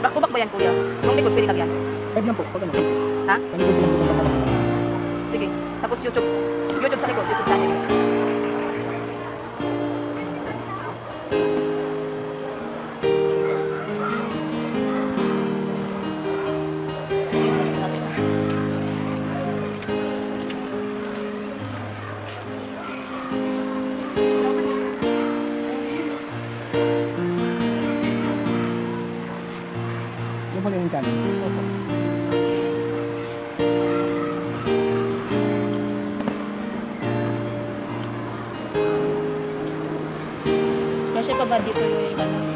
Back to back ba yan, kuya? Nung likod, pwede lagyan. Live lang po, pag ano. Ha? Panikod sila po ng Sige. Tapos YouTube. YouTube sa likod. YouTube channel. Yung pala yung channel. Opo. Kasi pa ba dito yung ano?